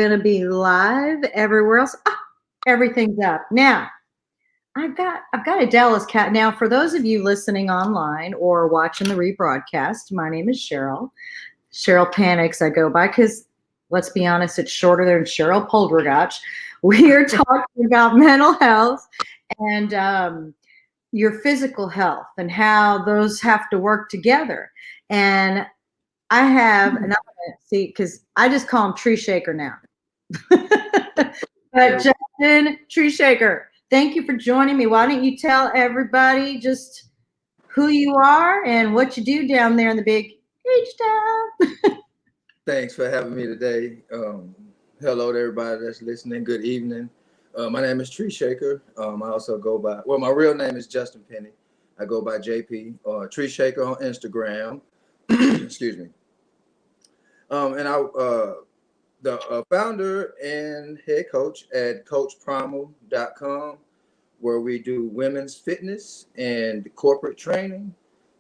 Going to be live everywhere else. Everything's up now. I've got a Dallas cat. Now, for those of you listening online or watching the rebroadcast, my name is Cheryl. Cheryl Panics, I go by because let's be honest, it's shorter than Cheryl Poldrugach. We are talking about mental health and your physical health and how those have to work together. And I have, and I'm gonna see, because I just call him Tree Shaker now. But Justin Tree Shaker, thank you for joining me. Why don't you tell everybody just who you are and what you do down there in the big H-Town? Thanks for having me today. Hello to everybody that's listening. Good evening. My name is Tree Shaker. I also go by, well, my real name is Justin Penny. I go by JP, Tree Shaker on Instagram. Excuse me. And the founder and head coach at Primal.com, where we do women's fitness and corporate training.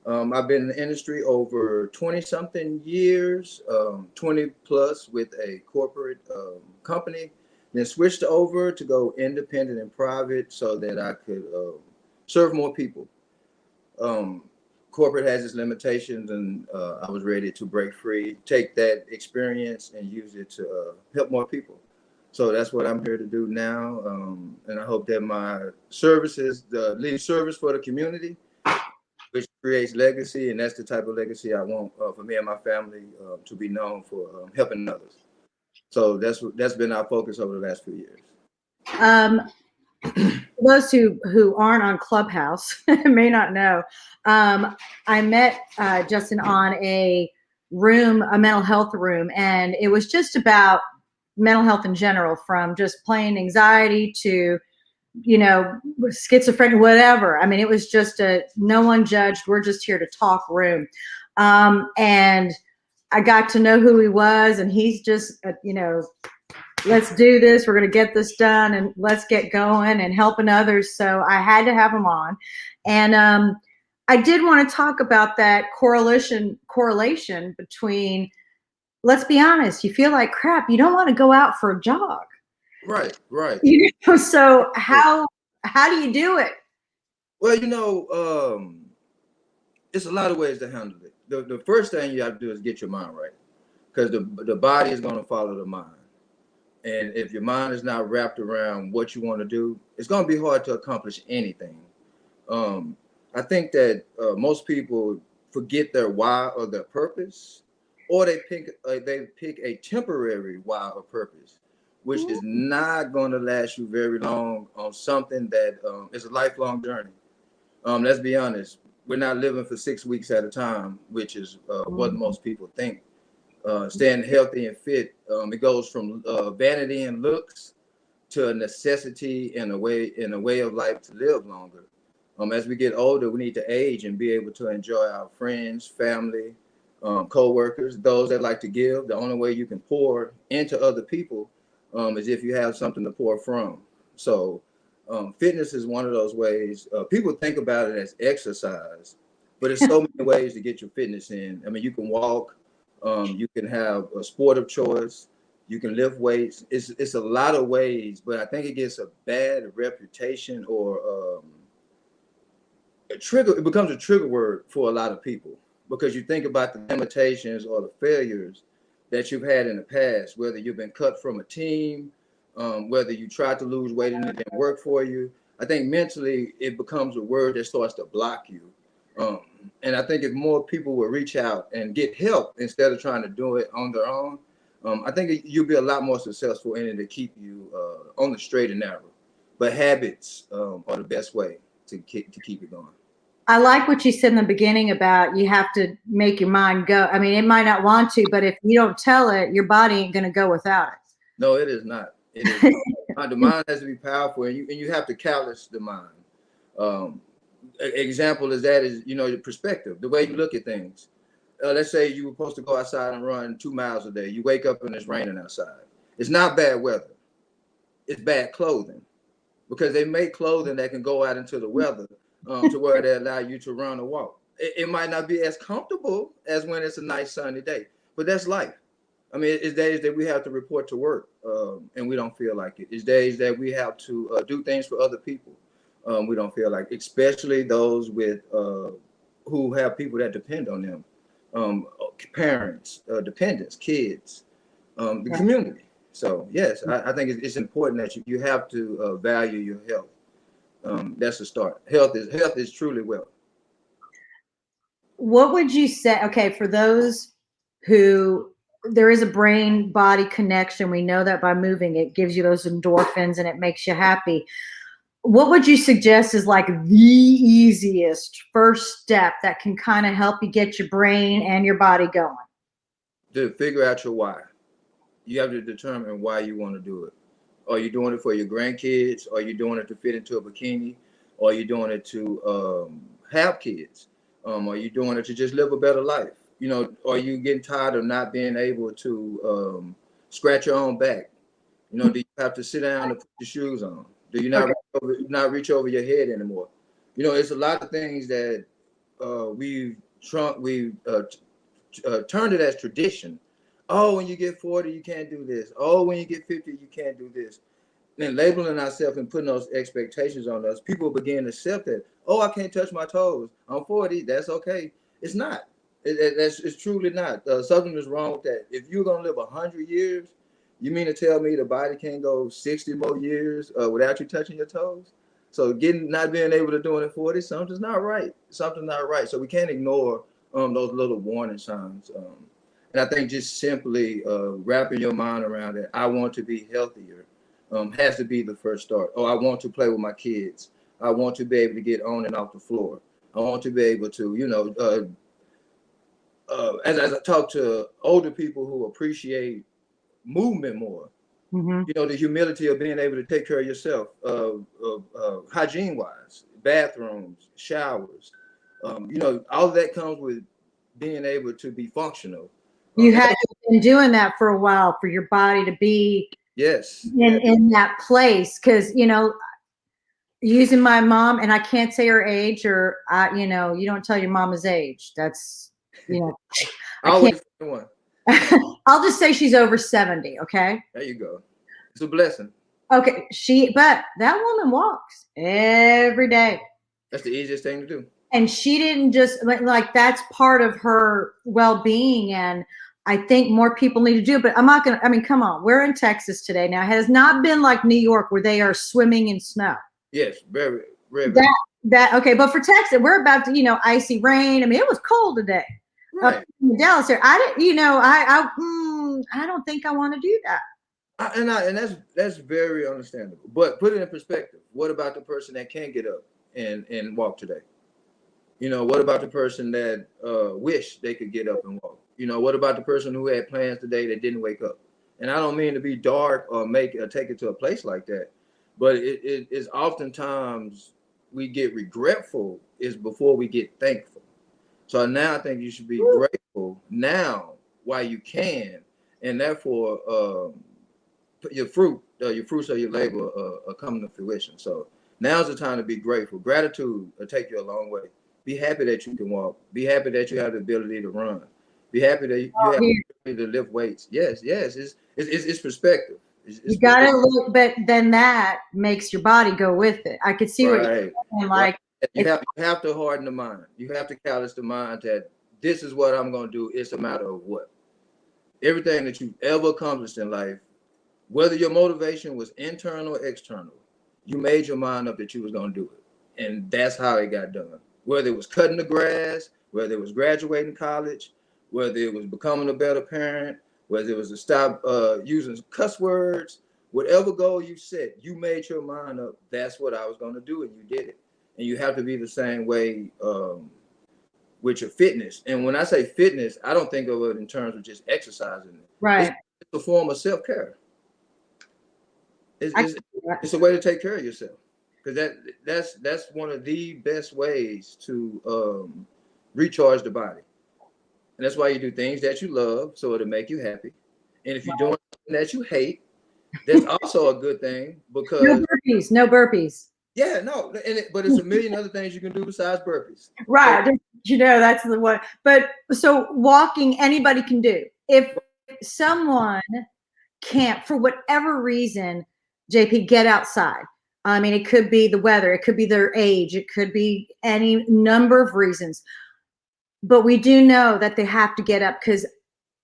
I've been in the industry over 20 something years, 20 plus with a corporate company, then switched over to go independent and private so that I could serve more people. Corporate has its limitations, and I was ready to break free, take that experience and use it to help more people. So that's what I'm here to do now. And I hope that my services, the lead service for the community, which creates legacy, and that's the type of legacy I want for me and my family to be known for helping others. So that's been our focus over the last few years. Those who aren't on Clubhouse may not know. I met Justin on a mental health room, and it was just about mental health in general, from just plain anxiety to schizophrenia, whatever. I mean, it was just no one judged. We're just here to talk room. And I got to know who he was, and he's just, let's do this. We're going to get this done and let's get going and helping others. So I had to have him on. And I did want to talk about that correlation between, let's be honest, you feel like crap. You don't want to go out for a jog. Right. So how do you do it? Well, it's a lot of ways to handle it. The first thing you have to do is get your mind right, because the body is going to follow the mind. And if your mind is not wrapped around what you want to do, it's going to be hard to accomplish anything. I think that most people forget their why or their purpose, or they pick a temporary why or purpose, which is not going to last you very long on something that is a lifelong journey. Let's be honest, we're not living for 6 weeks at a time, which is what most people think. Staying healthy and fit, it goes from vanity and looks to a necessity and a way of life to live longer. As we get older, we need to age and be able to enjoy our friends, family, co-workers, those that like to give. The only way you can pour into other people is if you have something to pour from. So fitness is one of those ways. People think about it as exercise, but there's so many ways to get your fitness in. I mean, you can walk. You can have a sport of choice. You can lift weights. It's a lot of ways, but I think it gets a bad reputation or it becomes a trigger word for a lot of people, because you think about the limitations or the failures that you've had in the past, whether you've been cut from a team, whether you tried to lose weight and it didn't work for you. I think mentally it becomes a word that starts to block you. And I think if more people would reach out and get help instead of trying to do it on their own, I think you'll be a lot more successful in it to keep you on the straight and narrow. But habits are the best way to keep it going. I like what you said in the beginning about you have to make your mind go. I mean, it might not want to, but if you don't tell it, your body ain't going to go without it. No, it is not. It is not. The mind has to be powerful, and you have to callous the mind. Example is your perspective, the way you look at things. Let's say you were supposed to go outside and run 2 miles a day. You wake up and it's raining outside. It's not bad weather. It's bad clothing, because they make clothing that can go out into the weather to where they allow you to run or walk. It might not be as comfortable as when it's a nice sunny day, but that's life. I mean, it's days that we have to report to work, and we don't feel like it. It's days that we have to do things for other people. We don't feel like, especially those with who have people that depend on them, parents, dependents, kids, the community. So yes, I think it's important that you have to value your health. That's the start. Health is truly wealth. What would you say? Okay, for those who there is a brain body connection, we know that by moving it gives you those endorphins and it makes you happy. What would you suggest is like the easiest first step that can kind of help you get your brain and your body going? To figure out your why. You have to determine why you want to do it. Are you doing it for your grandkids? Are you doing it to fit into a bikini? Or are you doing it to have kids? Are you doing it to just live a better life? You know, are you getting tired of not being able to scratch your own back? You know, do you have to sit down to put your shoes on? Do you not reach over your head anymore? You know, it's a lot of things that we've turned it as tradition. Oh, when you get 40, you can't do this. Oh, when you get 50, you can't do this. And labeling ourselves and putting those expectations on us, people begin to accept that. Oh, I can't touch my toes. I'm 40. That's okay. It's not. It's truly not. Something is wrong with that. If you're gonna live 100 years, you mean to tell me the body can't go 60 more years without you touching your toes? So not being able to do it at 40, something's not right. Something's not right. So we can't ignore those little warning signs. And I think just simply wrapping your mind around it, I want to be healthier, has to be the first start. Oh, I want to play with my kids. I want to be able to get on and off the floor. I want to be able to, as I talk to older people who appreciate movement more, you know, the humility of being able to take care of yourself, hygiene wise, bathrooms, showers, you know, all of that comes with being able to be functional. You had been doing that for a while for your body to be in that place. Cause you know, using my mom, and I can't say her age or you know, you don't tell your mama's age. That's, you know, I'll just say she's over 70. Okay. There you go. It's a blessing. Okay. But that woman walks every day. That's the easiest thing to do. And she didn't just like that's part of her well-being. And I think more people need to do it, but I'm not going to, I mean, come on, we're in Texas today. Now, it has not been like New York where they are swimming in snow. Yes. Very, very. Okay. But for Texas, we're about to, you know, icy rain. I mean, it was cold today. Right. In Dallas there. I didn't, you know, I don't think I want to do that. And that's very understandable. But put it in perspective. What about the person that can't get up and walk today? You know, what about the person that wish they could get up and walk? You know, what about the person who had plans today that didn't wake up? And I don't mean to be dark or take it to a place like that, but it is oftentimes we get regretful is before we get thankful. So now I think you should be grateful now while you can, and therefore your fruits of your labor are coming to fruition. So now's the time to be grateful. Gratitude will take you a long way. Be happy that you can walk. Be happy that you have the ability to run. Be happy that you have the ability to lift weights. Yes, it's perspective. You got to look, but then that makes your body go with it. I could see what you're saying. Like you have to harden the mind. You have to callous the mind that this is what I'm going to do. It's a matter of what. Everything that you've ever accomplished in life, whether your motivation was internal or external, you made your mind up that you was going to do it, and that's how it got done. Whether it was cutting the grass, whether it was graduating college, whether it was becoming a better parent, whether it was to stop using cuss words, whatever goal you set, you made your mind up. That's what I was going to do, and you did it. And you have to be the same way with your fitness. And when I say fitness, I don't think of it in terms of just exercising. Right. It's a form of self-care. It's a way to take care of yourself. Because that's one of the best ways to recharge the body. And that's why you do things that you love, so it'll make you happy. And if you're doing something that you hate, that's also a good thing because no burpees. Yeah, no, but it's a million other things you can do besides burpees. Right. So, you know, that's the one. But so walking, anybody can do. If someone can't, for whatever reason, JP, get outside. I mean, it could be the weather, it could be their age, it could be any number of reasons. But we do know that they have to get up, because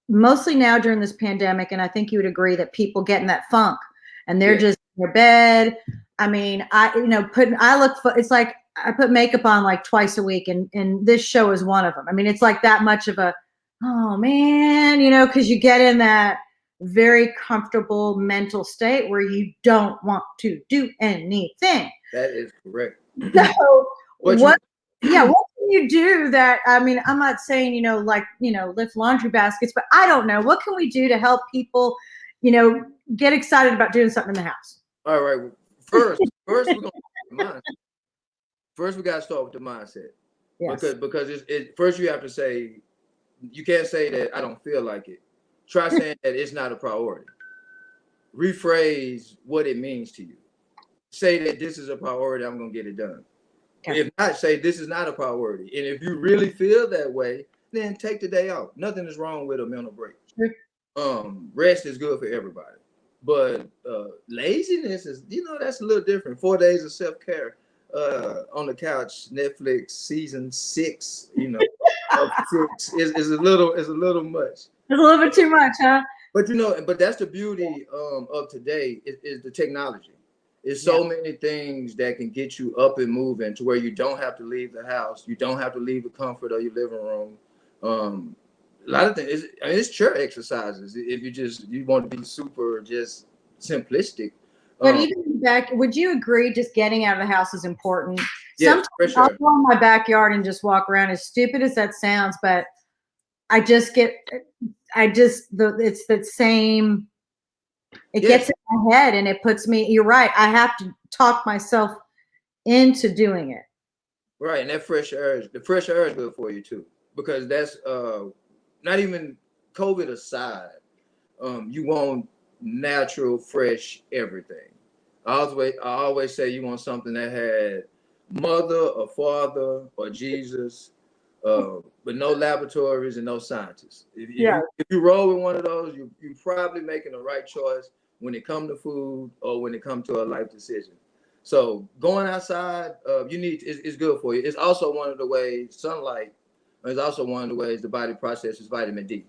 mostly now during this pandemic, and I think you would agree that people get in that funk and they're just in their bed. I mean, it's like I put makeup on like twice a week, and this show is one of them. I mean, it's like that much of a, oh man, because you get in that very comfortable mental state where you don't want to do anything. That is correct. So what can you do that, I mean, I'm not saying, lift laundry baskets, but I don't know. What can we do to help people, get excited about doing something in the house? All right. First we're gonna mindset. First, we gotta start with the mindset. Yes. Because first you have to say, you can't say that I don't feel like it. Try saying that it's not a priority. Rephrase what it means to you. Say that this is a priority, I'm gonna get it done. Okay. If not, say this is not a priority. And if you really feel that way, then take the day off. Nothing is wrong with a mental break. Rest is good for everybody. But laziness is, that's a little different. 4 days of self-care on the couch, Netflix season 6, of 6 is a little much. It's a little bit too much, huh? But that's the beauty of today is the technology. There's so many things that can get you up and moving to where you don't have to leave the house. You don't have to leave the comfort of your living room. A lot of things. It's chair exercises. If you want to be super just simplistic. But even back, would you agree just getting out of the house is important? Yes, sometimes I'll go in my backyard and just walk around, as stupid as that sounds, but it's the same. It gets in my head and it puts me, you're right, I have to talk myself into doing it. Right, and the fresh air is good for you too, because that's not even COVID aside. You want natural, fresh everything. I always say you want something that had mother or father or Jesus, but no laboratories and no scientists. If you roll with one of those, you're probably making the right choice when it comes to food or when it comes to a life decision. So going outside, it's good for you. It's also one of the ways sunlight is also one of the ways the body processes vitamin D.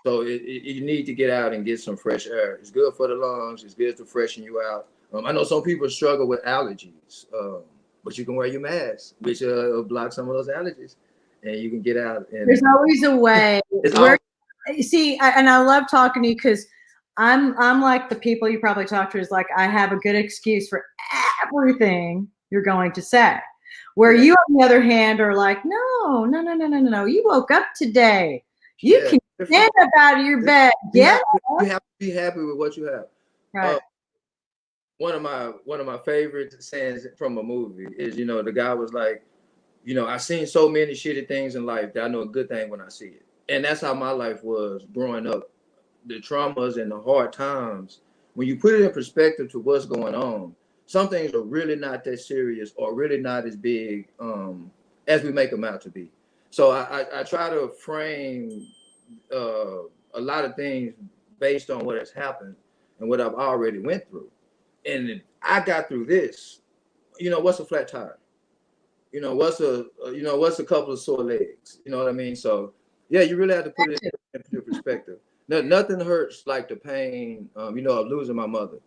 So you need to get out and get some fresh air. It's good for the lungs. It's good to freshen you out. I know some people struggle with allergies, but you can wear your mask, which block some of those allergies, and you can get out. And there's always a way. And I love talking to you, because I'm like the people you probably talk to is like, I have a good excuse for everything you're going to say. Where you, on the other hand, are like, no. You woke up today. You can stand up out of your bed. You have to be happy with what you have. Right. One of my favorite sayings from a movie is, the guy was like, I've seen so many shitty things in life that I know a good thing when I see it. And that's how my life was growing up. The traumas and the hard times, when you put it in perspective to what's going on, some things are really not that serious or really not as big as we make them out to be. So I try to frame a lot of things based on what has happened and what I've already went through. And I got through this. What's a flat tire? What's a couple of sore legs? You know what I mean? So yeah, you really have to put it into perspective. Nothing hurts like the pain, of losing my mother.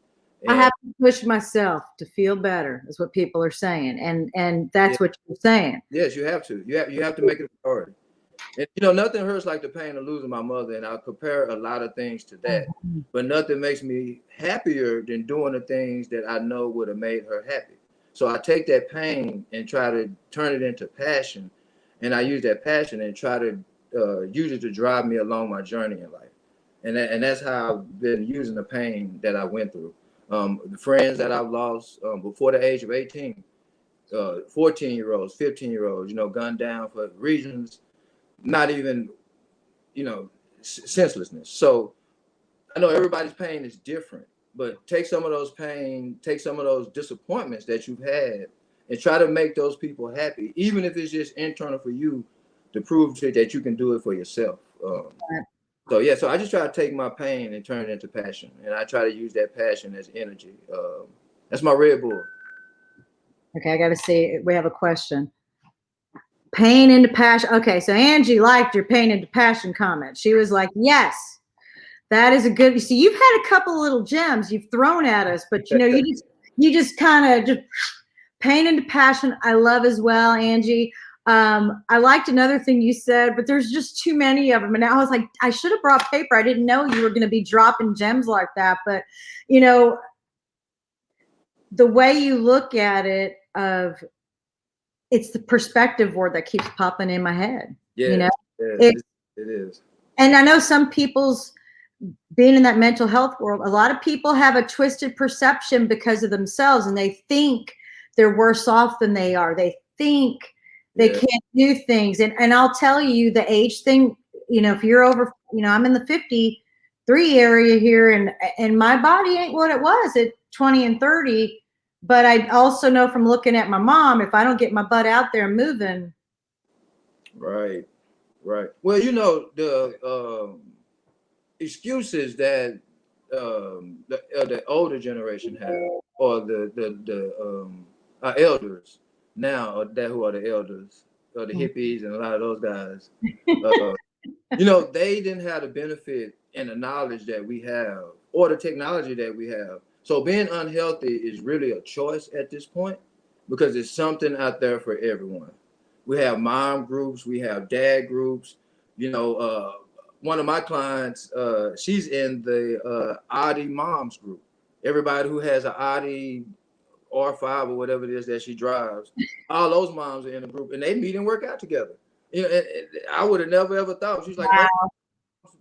And I have to push myself to feel better, is what people are saying, and that's what you're saying. Yes, you have to. You have to make it a priority. And nothing hurts like the pain of losing my mother, and I'll compare a lot of things to that. But nothing makes me happier than doing the things that I know would have made her happy. So I take that pain and try to turn it into passion, and I use that passion and try to use it to drive me along my journey in life. And that's how I've been using the pain that I went through. The friends that I've lost before the age of 18, 14-year-olds, 15-year-olds, gunned down for reasons not even, senselessness. So I know everybody's pain is different, but take some of those pain, take some of those disappointments that you've had, and try to make those people happy, even if it's just internal for you, to prove that you can do it for yourself. So yeah, so I just try to take my pain and turn it into passion, and I try to use that passion as energy. That's my Red Bull. Okay, I got to see. We have a question. Pain into passion. Okay, so Angie liked your pain into passion comment. She was like, yes, that is a good. You see, you've had a couple little gems you've thrown at us, but you just kind of just pain into passion. I love as well, Angie. I liked another thing you said, but there's just too many of them. And I was like, I should have brought paper. I didn't know you were going to be dropping gems like that. But, you know, the way you look at it, it's the perspective word that keeps popping in my head. Yeah, you know, it is. And I know some people's being in that mental health world, a lot of people have a twisted perception because of themselves, and they think they're worse off than they are. They think they can't do things. And I'll tell you the age thing, if you're over, I'm in the 53 area here, and my body ain't what it was at 20 and 30. But I also know from looking at my mom, if I don't get my butt out there moving. Right. Well, the excuses that the older generation have, or our elders now, who are the elders, or the hippies, and a lot of those guys, they didn't have the benefit and the knowledge that we have, or the technology that we have. So being unhealthy is really a choice at this point, because it's something out there for everyone. We have mom groups, we have dad groups. One of my clients, she's in the Audi moms group. Everybody who has an Audi R5 or whatever it is that she drives, all those moms are in the group, and they meet and work out together. I would have never ever thought. She's like, wow.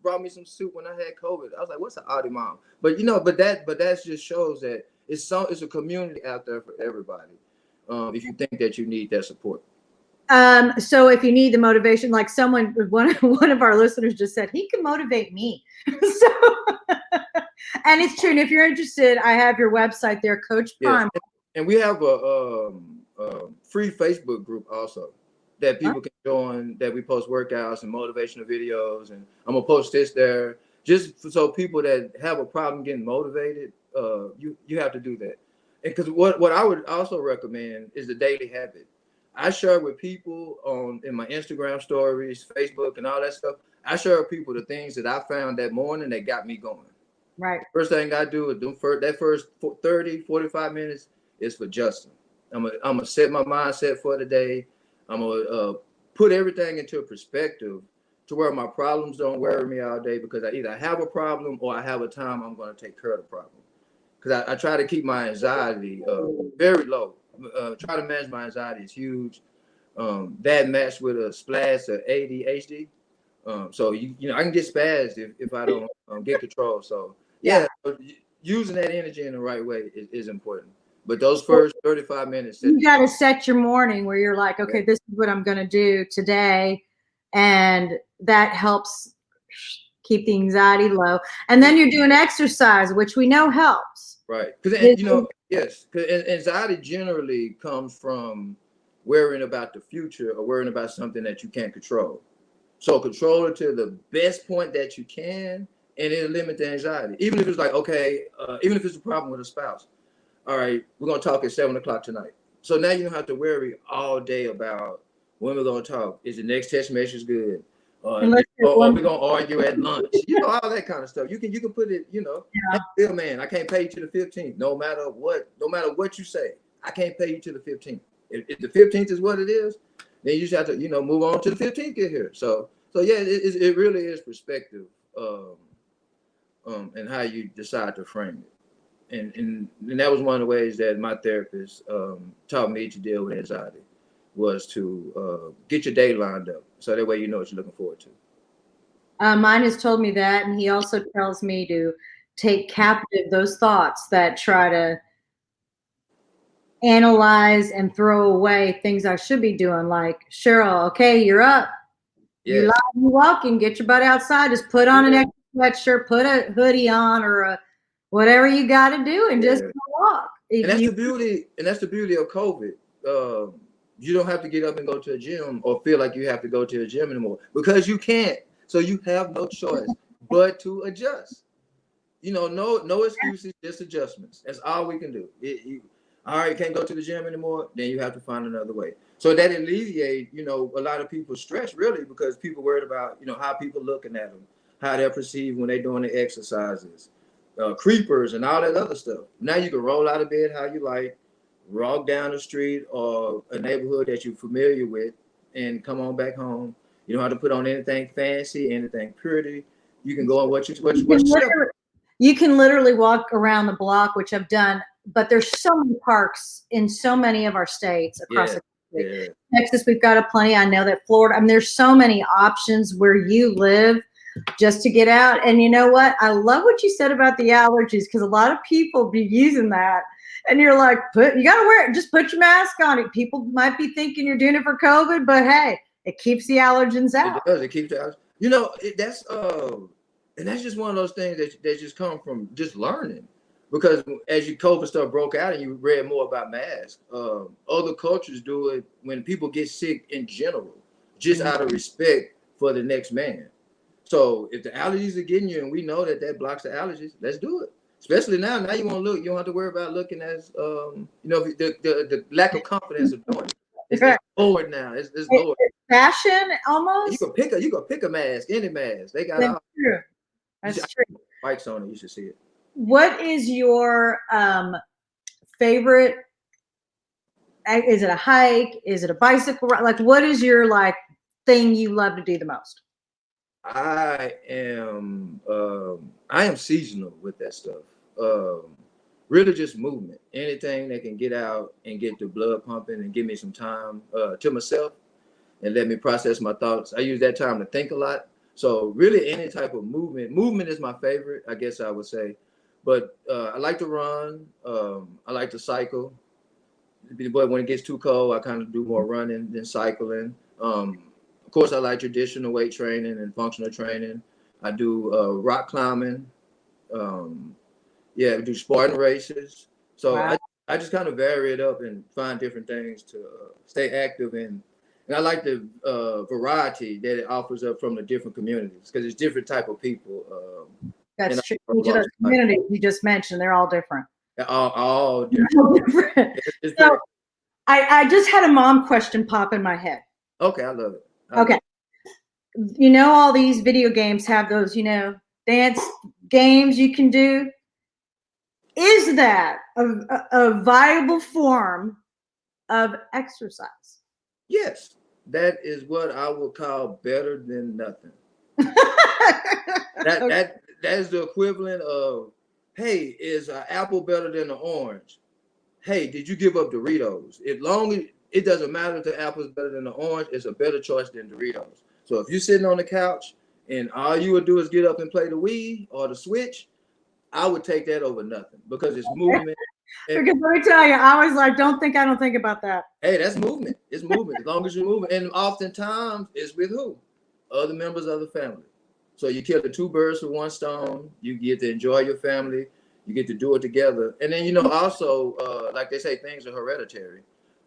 Brought me some soup when I had COVID. I was like, what's an Audi mom? But that just shows that it's a community out there for everybody. If you think that you need that support. So if you need the motivation, like one of our listeners just said, he can motivate me. And it's true. And if you're interested, I have your website there, Coach Primal. Yes. And we have a free Facebook group also that people can join, that we post workouts and motivational videos. And I'm gonna post this there just so people that have a problem getting motivated, you have to do that. And because what I would also recommend is the daily habit. I share with people in my Instagram stories, Facebook, and all that stuff. I share with people the things that I found that morning that got me going. Right. First thing I do is that first 30, 45 minutes is for Justin. I'm gonna set my mindset for the day. I'm gonna put everything into a perspective to where my problems don't worry me all day, because I either have a problem or I have a time I'm going to take care of the problem. Because I try to keep my anxiety very low. Try to manage my anxiety is huge. That matched with a splash of ADHD. So I can get spazzed if I don't get control. So yeah, using that energy in the right way is important. But those first 35 minutes, you got to set your morning where you're like, okay, this is what I'm going to do today, and that helps keep the anxiety low. And then you're doing exercise, which we know helps. Right. Because yes, because anxiety generally comes from worrying about the future or worrying about something that you can't control. So control it to the best point that you can, and it'll limit the anxiety. Even if it's like, okay, even if it's a problem with a spouse. All right, we're gonna talk at 7:00 tonight. So now you don't have to worry all day about when we're gonna talk. Is the next text message good? Or we're gonna argue at lunch? All that kind of stuff. You can put it. Hey, man, I can't pay you to the 15th. No matter what you say, I can't pay you to the 15th. If the 15th is what it is, then you just have to move on to the 15th. Get here. So yeah, it really is perspective, and how you decide to frame it. And that was one of the ways that my therapist taught me to deal with anxiety, was to get your day lined up, so that way you know what you're looking forward to. Mine has told me that, and he also tells me to take captive those thoughts that try to analyze and throw away things I should be doing. Like, Cheryl, okay, you're up. Yes. You walking, get your butt outside. Just put on an extra sweatshirt, put a hoodie on, or whatever you got to do, and just walk. And that's the beauty. And that's the beauty of COVID. You don't have to get up and go to a gym or feel like you have to go to a gym anymore, because you can't. So you have no choice. but to adjust. No excuses, just adjustments. That's all we can do. All right, can't go to the gym anymore, then you have to find another way. So that alleviate, a lot of people's stress, really, because people worried about, how people looking at them, how they're perceived when they're doing the exercises, creepers and all that other stuff. Now you can roll out of bed how you like, walk down the street or a neighborhood that you're familiar with, and come on back home. You don't have to put on anything fancy, anything pretty. You can go on what you can literally walk around the block, which I've done, but there's so many parks in so many of our states across the country. Yeah. Texas, we've got a plenty. I know that Florida, there's so many options where you live just to get out. And you know what? I love what you said about the allergies, because a lot of people be using that. And you're like, you got to wear it. Just put your mask on it. People might be thinking you're doing it for COVID, but hey, it keeps the allergens out. It does. It keeps the allergens. And that's just one of those things that just come from just learning. Because as your COVID stuff broke out and you read more about masks, other cultures do it when people get sick in general, just out of respect for the next man. So if the allergies are getting you, and we know that blocks the allergies, let's do it. Especially now you want to look. You don't have to worry about looking as, the lack of confidence of doing it. It's lowered now. It's lowered. Fashion almost. You can pick a mask, any mask. They got That's true. That's true. Spikes on it. You should see it. What is your favorite? Is it a hike? Is it a bicycle ride? Like, what is your thing you love to do the most? I am seasonal with that stuff. Really just movement. Anything that can get out and get the blood pumping and give me some time to myself and let me process my thoughts. I use that time to think a lot. So really any type of movement. Movement is my favorite, I guess I would say. But I like to run. I like to cycle. But when it gets too cold, I kind of do more running than cycling. Of course, I like traditional weight training and functional training. I do rock climbing. We do Spartan races. So wow. I just kind of vary it up and find different things to stay active in. And I like the variety that it offers up from the different communities, because it's different type of people. That's true. Each of those communities you just mentioned, they're all different. All different. So I just had a mom question pop in my head. Okay, I love it. Okay. All these video games have those, dance games you can do. Is that a viable form of exercise? Yes, that is what I would call better than nothing. That is the equivalent of, hey, is an apple better than an orange? Hey, did you give up Doritos? It doesn't matter if the apple is better than the orange, it's a better choice than Doritos. So if you're sitting on the couch and all you would do is get up and play the Wii or the Switch, I would take that over nothing, because it's movement. Because let me tell you, I was like, I don't think about that. Hey, that's movement. It's movement as long as you're moving. And oftentimes it's with who? Other members of the family. So you kill the two birds with one stone. You get to enjoy your family. You get to do it together. And then, also, like they say, things are hereditary.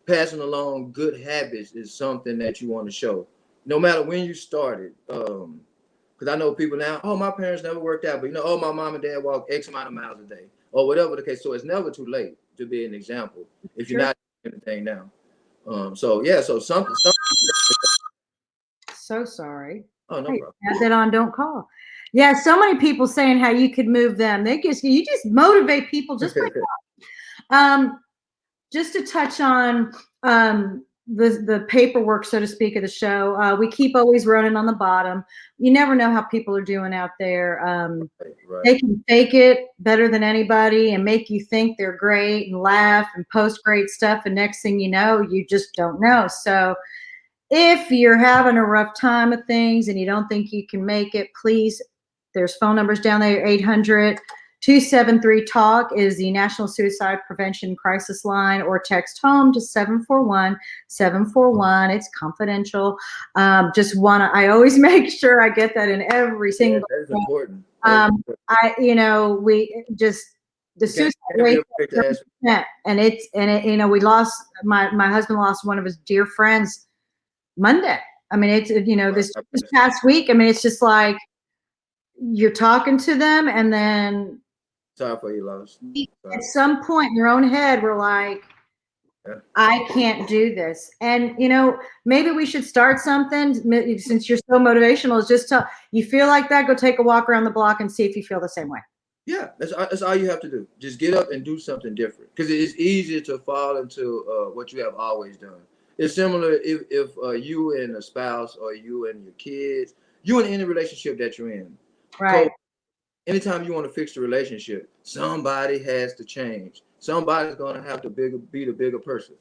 Passing along good habits is something that you want to show, no matter when you started. Because I know people now, my parents never worked out, but my mom and dad walk X amount of miles a day, or whatever the case. So it's never too late to be an example if you're not doing anything now. So something. So sorry. Oh, no problem. Add that on, don't call. Yeah, so many people saying how you could move them. You just motivate people just by just to touch on the paperwork, so to speak, of the show. We keep always running on the bottom. You never know how people are doing out there. Right. They can fake it better than anybody and make you think they're great and laugh and post great stuff. And next thing you know, you just don't know. So if you're having a rough time of things and you don't think you can make it, please, there's phone numbers down there. 800-273-TALK is the National Suicide Prevention Crisis Line, or text home to 741-741. It's confidential. I always make sure I get that in every single. Yeah, that's important. The suicide rate, and we lost my husband lost one of his dear friends Monday. I mean, it's this past week. I mean, it's just like, you're talking to them, and then Sorry for your loss. at some point in your own head, we're like, Yeah. I can't do this. And, you know, maybe we should start something since you're so motivational, is just tell you feel like that, go take a walk around the block and see if you feel the same way. Yeah, that's all you have to do. Just get up and do something different, because it's easier to fall into what you have always done. It's similar if you and a spouse, or you and your kids, you in any relationship that you're in. Right. Anytime you want to fix the relationship, somebody has to change. Somebody's going to have to be the bigger person.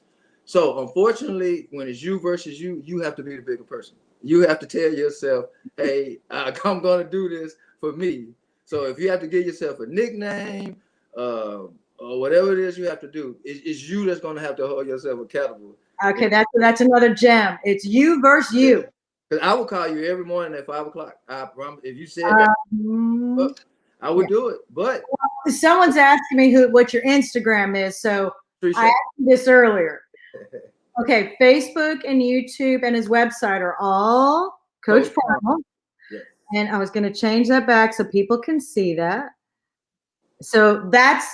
So unfortunately, when it's you versus you, you have to be the bigger person. You have to tell yourself, hey, I'm going to do this for me. So if you have to give yourself a nickname, or whatever it is you have to do, it's you that's going to have to hold yourself accountable. Okay, that's another gem. It's you versus you. Because I will call you every morning at 5 o'clock. I promise. If you said that, I would do it. But someone's asking me what your Instagram is, so I asked this earlier. Okay, Facebook and YouTube and his website are all Coach Primal. Yes. And I was going to change that back so people can see that. So that's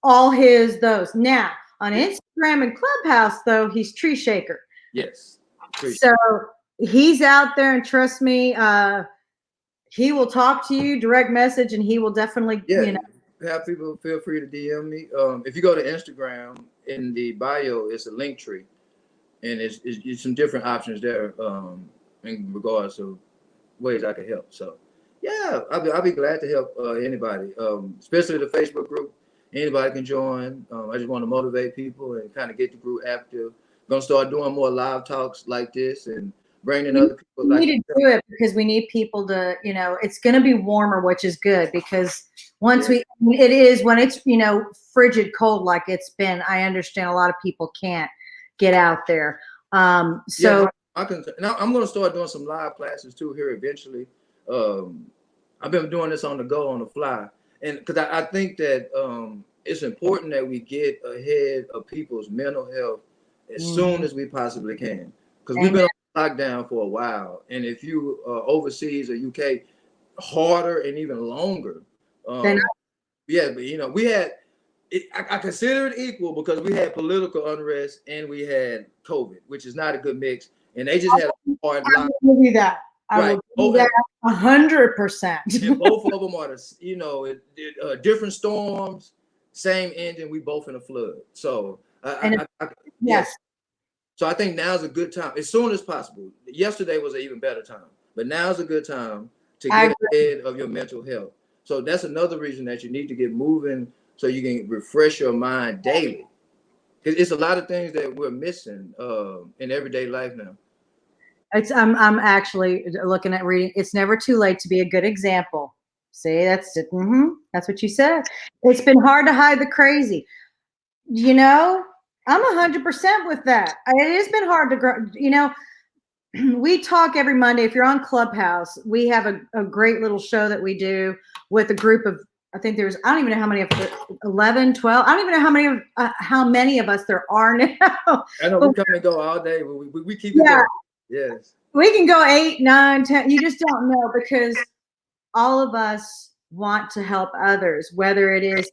all those. Now, on Instagram and Clubhouse, though, he's Tree Shaker. Yes. So he's out there, and trust me, he will talk to you, direct message, and he will definitely, have people feel free to DM me. If you go to Instagram, in the bio, it's a link tree, and it's some different options there in regards to ways I can help. So, yeah, I'll be glad to help anybody, especially the Facebook group. Anybody can join. I just want to motivate people and kind of get the group active. Gonna start doing more live talks like this and bringing other people. We need to do it because we need people to, it's going to be warmer, which is good, because once it is, when it's, frigid cold like it's been, I understand a lot of people can't get out there. So I can. Now I'm going to start doing some live classes too here eventually. I've been doing this on the go, on the fly, and because I think that it's important that we get ahead of people's mental health as soon as we possibly can, because we've been on lockdown for a while, and if you overseas or UK, harder and even longer. Yeah, but we had. I consider it equal because we had political unrest and we had COVID, which is not a good mix. And they just had a hard lockdown. I will give you that. I will give you that 100%. And both of them are different storms, same engine. We both in a flood. So yes. So I think now's a good time, as soon as possible. Yesterday was an even better time, but now's a good time to get ahead of your mental health. So that's another reason that you need to get moving, so you can refresh your mind daily. It's a lot of things that we're missing in everyday life now. I'm actually looking at reading. It's never too late to be a good example. See, that's it. That's what you said. It's been hard to hide the crazy. I'm 100% with that. It has been hard to grow. We talk every Monday. If you're on Clubhouse, we have a great little show that we do with a group of, I think I don't even know how many of 11, 12. I don't even know how many of us there are now. I know we come and go all day. We keep it going. Yes. We can go 8, 9, 10. You just don't know, because all of us want to help others, whether it is,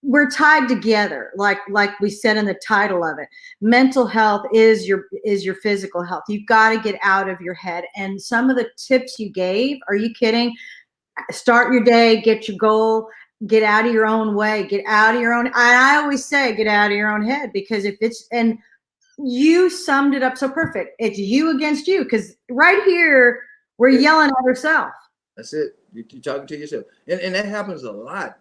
we're tied together, like we said in the title of it. Mental health is your physical health. You've got to get out of your head. And some of the tips you gave, are you kidding? Start your day, get your goal, get out of your own way, get out of your own. I always say, get out of your own head, because and you summed it up so perfect. It's you against you, because right here we're yelling at ourselves. That's it. You're talking to yourself, and that happens a lot.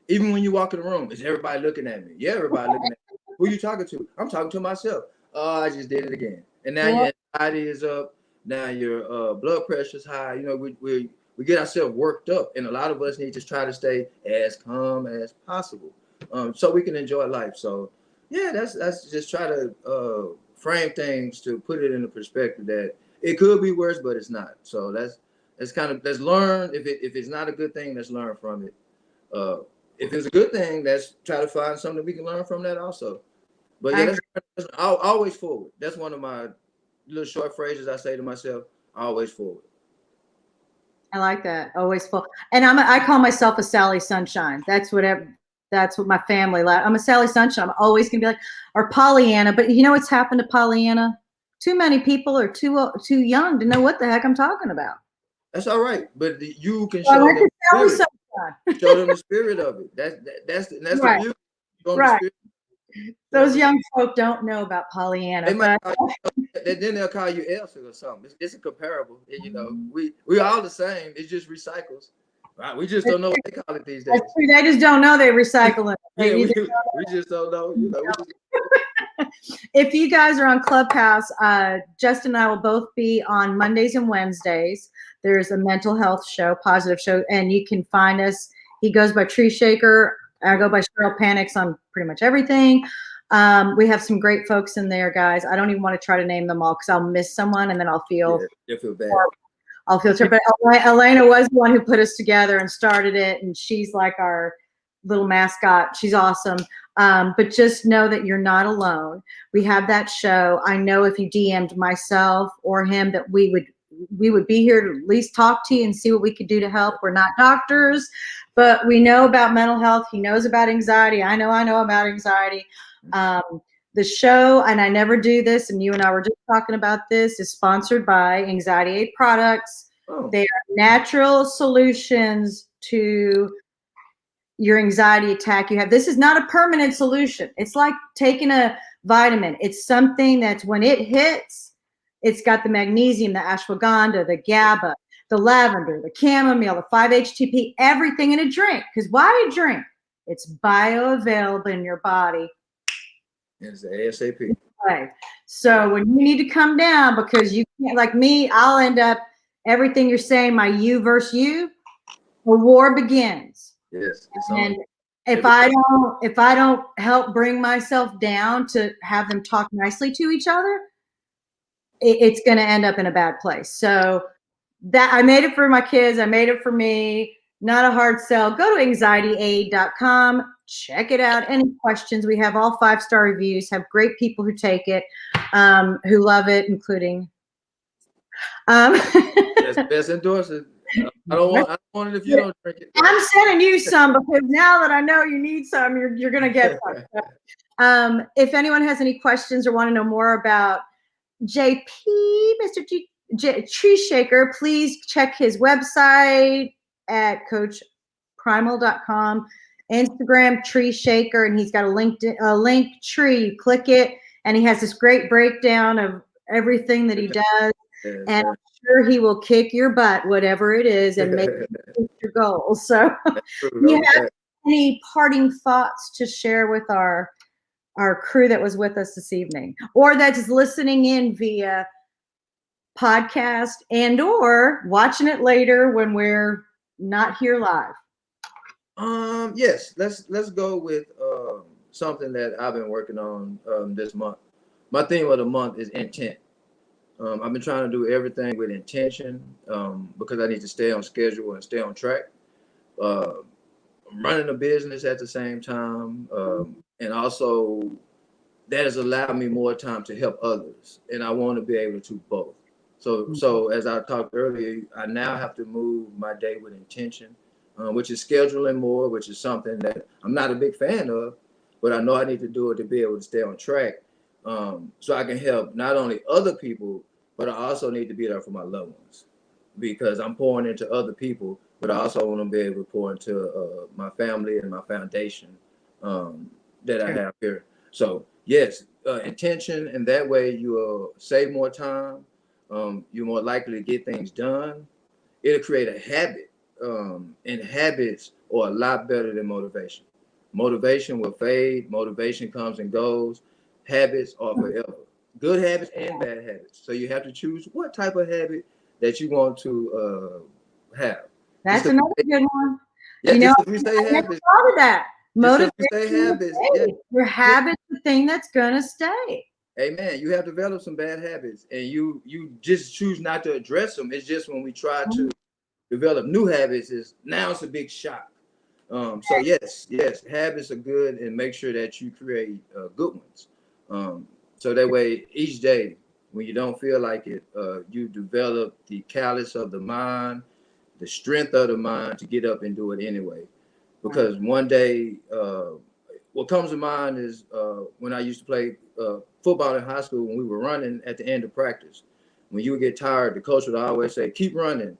Even when you walk in the room, is everybody looking at me? Yeah, everybody looking at me. Who you talking to? I'm talking to myself. Oh, I just did it again. And now your anxiety is up. Now your blood pressure's high. We get ourselves worked up, and a lot of us need to try to stay as calm as possible, so we can enjoy life. So, yeah, that's just try to frame things to put it in the perspective that it could be worse, but it's not. So let's learn. If it's not a good thing, let's learn from it. If it's a good thing, let's try to find something we can learn from that also. But yeah, that's always forward. That's one of my little short phrases I say to myself: always forward. I like that. Always full. And I call myself a Sally Sunshine. That's what my family like. I'm a Sally Sunshine. I'm always gonna be like, or Pollyanna. But you know what's happened to Pollyanna? Too many people are too young to know what the heck I'm talking about. That's all right, but you can So I show like them the Sally the spirit. Sunshine. Show them the spirit of it. That's the Right, beauty. Show them the right. spirit. Show Those them young folk don't know about Pollyanna, they might but call then they'll call you Elsa or something. It's a comparable. We all the same. It's just recycles. Right? We just don't know what they call it these days. that's true. They just don't know they recycle it. Yeah, They either we just don't know. If you guys are on Clubhouse, Justin and I will both be on Mondays and Wednesdays. There's a mental health show, positive show, and you can find us. He goes by Tree Shaker. I go by Cheryl Panics on pretty much everything. We have some great folks in there, guys. I don't even want to try to name them all because I'll miss someone and then I'll feel you feel bad. I'll feel terrible. But Elena was the one who put us together and started it, and she's like our little mascot. She's awesome. But just know that you're not alone. We have that show. I know if you DM'd myself or him that we would be here to at least talk to you and see what we could do to help. We're not doctors, but we know about mental health. He knows about anxiety. I know about anxiety. The show, and I never do this, and you and I were just talking about this, is sponsored by Anxiety Aid Products. Oh. They are natural solutions to your anxiety attack you have. This is not a permanent solution. It's like taking a vitamin. It's something that's when it hits, it's got the magnesium, the ashwagandha, the GABA, the lavender, the chamomile, the 5-HTP, everything in a drink. Because why a drink? It's bioavailable in your body. It's ASAP. Right. So when you need to come down because you can't, like me, I'll end up everything you're saying, my you versus you, the war begins. Yes. And if I don't help bring myself down to have them talk nicely to each other, it's going to end up in a bad place. So that I made it for my kids. I made it for me. Not a hard sell. Go to anxietyaid.com. Check it out. Any questions? We have all 5-star reviews. Have great people who take it, who love it, including. That's best endorser. I don't want it if you don't drink it. I'm sending you some because now that I know you need some, you're going to get some. If anyone has any questions or want to know more about JP, Mr. Tree Shaker, please check his website at Primal.com, Instagram Tree Shaker, and he's got a link tree. You click it, and he has this great breakdown of everything that he does. And I'm sure he will kick your butt, whatever it is, and make your goals. So, do you have any parting thoughts to share with our crew that was with us this evening, or that's listening in via podcast and or watching it later when we're not here live? Yes, let's go with something that I've been working on this month. My theme of the month is intent. I've been trying to do everything with intention because I need to stay on schedule and stay on track. I'm running a business at the same time, and also that has allowed me more time to help others, and I want to be able to both. So as I talked earlier, I now have to move my day with intention, which is scheduling more, which is something that I'm not a big fan of, but I know I need to do it to be able to stay on track, so I can help not only other people, but I also need to be there for my loved ones because I'm pouring into other people, but I also want to be able to pour into my family and my foundation that I have here. So yes, intention, and that way you will save more time. You're more likely to get things done. It'll create a habit, and habits are a lot better than motivation. Motivation will fade. Motivation comes and goes. Habits are forever. Good habits and bad habits. So you have to choose what type of habit that you want to have. That's another good one. Yeah, you know, we say I never habits. thought of that. Motivation. Habits. Yeah. Your habit's the thing that's gonna stay. Amen. You have developed some bad habits, and you just choose not to address them. It's just when we try to develop new habits, now it's a big shock. So yes, habits are good, and make sure that you create good ones. So that way, each day when you don't feel like it, you develop the callus of the mind, the strength of the mind to get up and do it anyway. Because one day, what comes to mind is when I used to play football in high school, when we were running at the end of practice. When you would get tired, the coach would always say, keep running.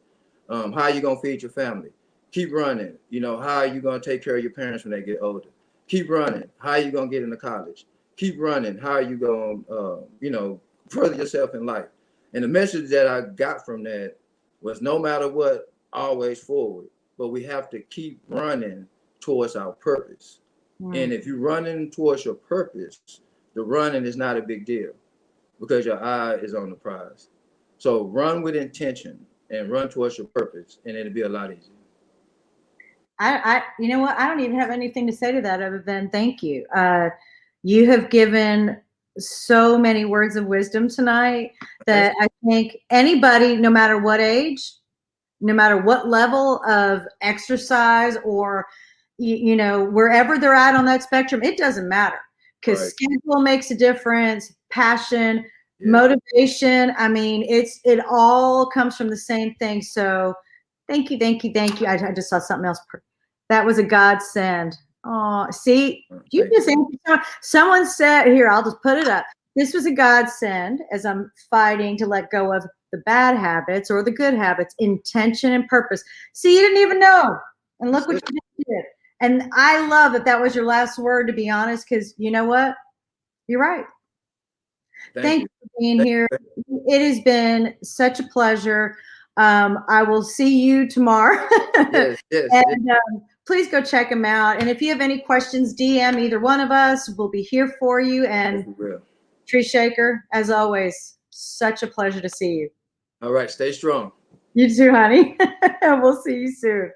How are you going to feed your family? Keep running. You know, how are you going to take care of your parents when they get older? Keep running. How are you going to get into college? Keep running. How are you going to, you know, further yourself in life? And the message that I got from that was no matter what, always forward. But we have to keep running towards our purpose. And if you're running towards your purpose, the running is not a big deal because your eye is on the prize. So run with intention and run towards your purpose, and it'll be a lot easier. You know what? I don't even have anything to say to that other than thank you. You have given so many words of wisdom tonight that I think anybody, no matter what age, no matter what level of exercise or, you know, wherever they're at on that spectrum, it doesn't matter because schedule makes a difference, passion, motivation. I mean, it all comes from the same thing. So thank you, thank you, thank you. I just saw something else. That was a godsend. Oh, see, you just answered. Someone said, here, I'll just put it up. This was a godsend as I'm fighting to let go of the bad habits or the good habits, intention and purpose. See, you didn't even know. And look what you did. And I love that that was your last word, to be honest, because you know what? You're right. Thank you for being here. It has been such a pleasure. I will see you tomorrow. And please go check him out. And if you have any questions, DM either one of us. We'll be here for you. And Tree Shaker, as always, such a pleasure to see you. All right. Stay strong. You too, honey. We'll see you soon.